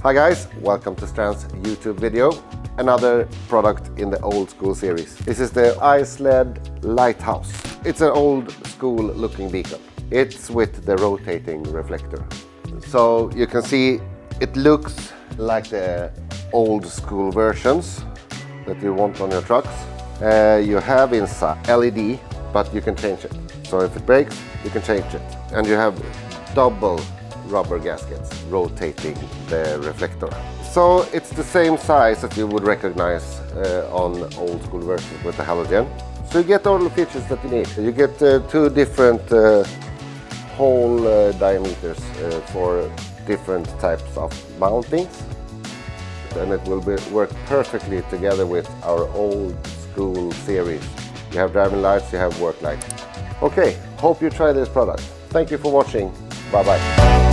Hi guys, welcome to Strands YouTube video. Another product in the old school series. This is the IZE LED Lighthouse. It's an old school looking beacon. It's with the rotating reflector. So you can see it looks like the old school versions that you want on your trucks. You have inside LED, but you can change it. So if it breaks, you can change it. And you have double rubber gaskets rotating the reflector. So it's the same size that you would recognize on old school versions with the halogen. So you get all the features that you need. You get two different hole diameters for different types of mountings. And it will work perfectly together with our old school series. You have driving lights, you have work lights. Okay, hope you try this product. Thank you for watching. Bye bye.